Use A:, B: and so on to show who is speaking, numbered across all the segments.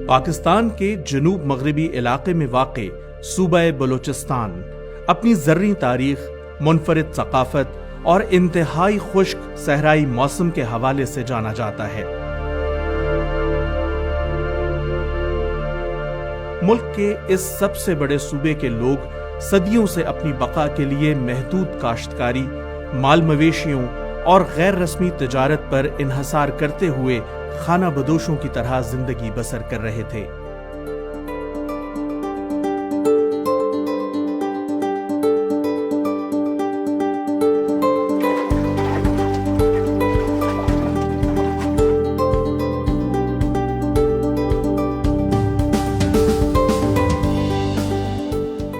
A: پاکستان کے جنوب مغربی علاقے میں واقع صوبہ بلوچستان اپنی زرعی تاریخ، منفرد ثقافت اور انتہائی خشک صحرائی موسم کے حوالے سے جانا جاتا ہے۔ ملک کے اس سب سے بڑے صوبے کے لوگ صدیوں سے اپنی بقا کے لیے محدود کاشتکاری، مال مویشیوں اور غیر رسمی تجارت پر انحصار کرتے ہوئے خانہ بدوشوں کی طرح زندگی بسر کر رہے تھے۔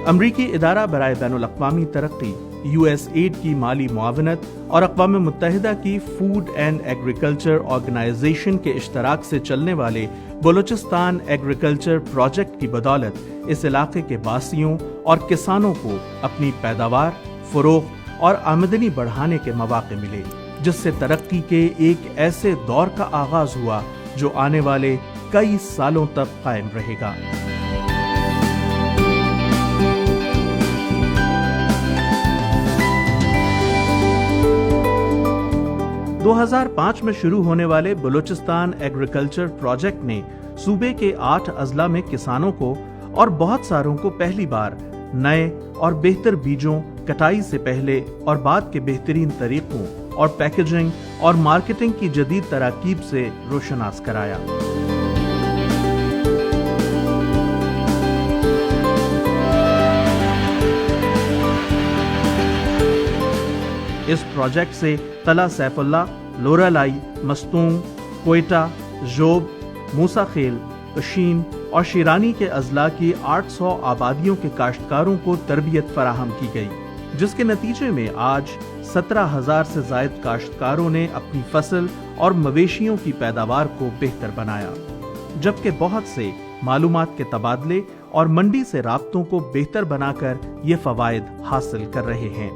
A: امریکی ادارہ برائے بین الاقوامی ترقی USAID کی مالی معاونت اور اقوام متحدہ کی فوڈ اینڈ ایگریکلچر آرگنائزیشن کے اشتراک سے چلنے والے بلوچستان ایگریکلچر پروجیکٹ کی بدولت اس علاقے کے باسیوں اور کسانوں کو اپنی پیداوار، فروخت اور آمدنی بڑھانے کے مواقع ملے، جس سے ترقی کے ایک ایسے دور کا آغاز ہوا جو آنے والے کئی سالوں تک قائم رہے گا۔ 2005 میں شروع ہونے والے بلوچستان ایگریکلچر پروجیکٹ نے صوبے کے 8 اضلاع میں کسانوں کو اور بہت ساروں کو پہلی بار نئے اور بہتر بیجوں، کٹائی سے پہلے اور بعد کے بہترین طریقوں اور پیکیجنگ اور مارکیٹنگ کی جدید تراکیب سے روشناس کرایا۔ اس پروجیکٹ سے تلا سیف اللہ، لورالائی، مستونگ، کوئٹہ، جوب، موسیٰ خیل، پشین اور شیرانی کے اضلاع کی 800 آبادیوں کے کاشتکاروں کو تربیت فراہم کی گئی، جس کے نتیجے میں آج 17,000 سے زائد کاشتکاروں نے اپنی فصل اور مویشیوں کی پیداوار کو بہتر بنایا، جبکہ بہت سے معلومات کے تبادلے اور منڈی سے رابطوں کو بہتر بنا کر یہ فوائد حاصل کر رہے ہیں۔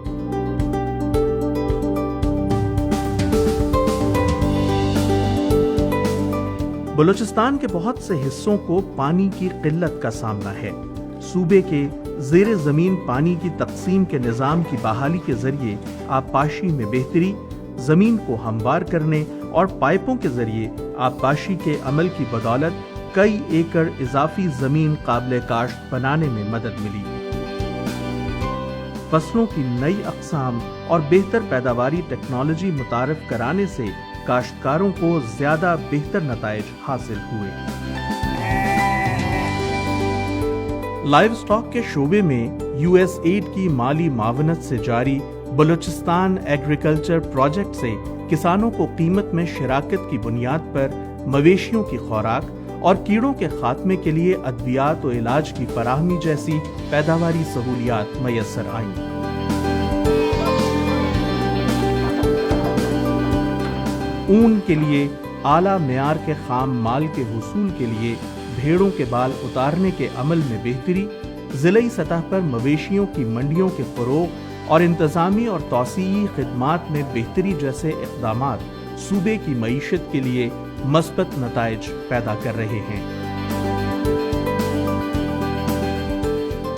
A: بلوچستان کے بہت سے حصوں کو پانی کی قلت کا سامنا ہے۔ صوبے کے زیر زمین پانی کی تقسیم کے نظام کی بحالی کے ذریعے آبپاشی میں بہتری، زمین کو ہموار کرنے اور پائپوں کے ذریعے آبپاشی کے عمل کی بدولت کئی ایکڑ اضافی زمین قابل کاشت بنانے میں مدد ملی۔ فصلوں کی نئی اقسام اور بہتر پیداواری ٹیکنالوجی متعارف کرانے سے کاشتکاروں کو زیادہ بہتر نتائج حاصل ہوئے۔ لائیو سٹاک کے شعبے میں USAID کی مالی معاونت سے جاری بلوچستان ایگریکلچر پروجیکٹ سے کسانوں کو قیمت میں شراکت کی بنیاد پر مویشیوں کی خوراک اور کیڑوں کے خاتمے کے لیے ادویات و علاج کی فراہمی جیسی پیداواری سہولیات میسر آئیں۔ اون کے لیے اعلیٰ معیار کے خام مال کے حصول کے لیے بھیڑوں کے بال اتارنے کے عمل میں بہتری، ضلعی سطح پر مویشیوں کی منڈیوں کے فروغ اور انتظامی اور توسیعی خدمات میں بہتری جیسے اقدامات صوبے کی معیشت کے لیے مثبت نتائج پیدا کر رہے ہیں۔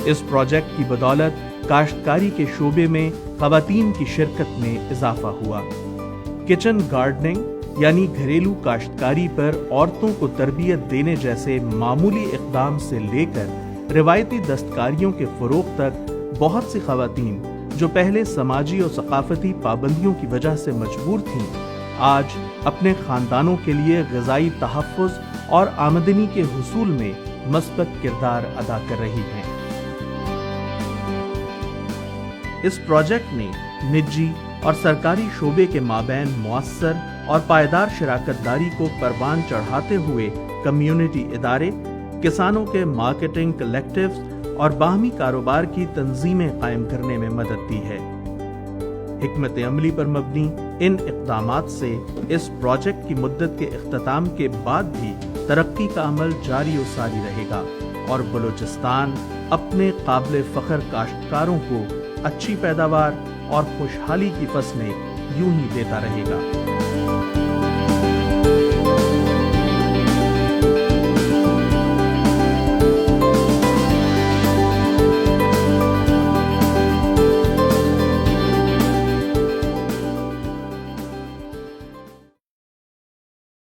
A: اس پروجیکٹ کی بدولت کاشتکاری کے شعبے میں خواتین کی شرکت میں اضافہ ہوا۔ کچن گارڈننگ یعنی گھریلو کاشتکاری پر عورتوں کو تربیت دینے جیسے معمولی اقدام سے لے کر روایتی دستکاریوں کے فروغ تک بہت سی خواتین جو پہلے سماجی اور ثقافتی پابندیوں کی وجہ سے مجبور تھیں، آج اپنے خاندانوں کے لیے غذائی تحفظ اور آمدنی کے حصول میں مثبت کردار ادا کر رہی ہیں۔ اس پروجیکٹ نے نجی اور سرکاری شعبے کے مابین مؤثر اور پائیدار شراکت داری کو پروان چڑھاتے ہوئے کمیونٹی ادارے، کسانوں کے مارکیٹنگ کلیکٹیوز اور باہمی کاروبار کی تنظیمیں قائم کرنے میں مدد دی ہے۔ حکمت عملی پر مبنی ان اقدامات سے اس پروجیکٹ کی مدت کے اختتام کے بعد بھی ترقی کا عمل جاری و ساری رہے گا اور بلوچستان اپنے قابل فخر کاشتکاروں کو اچھی پیداوار اور خوشحالی کی فصلیں یوں ہی دیتا رہے گا۔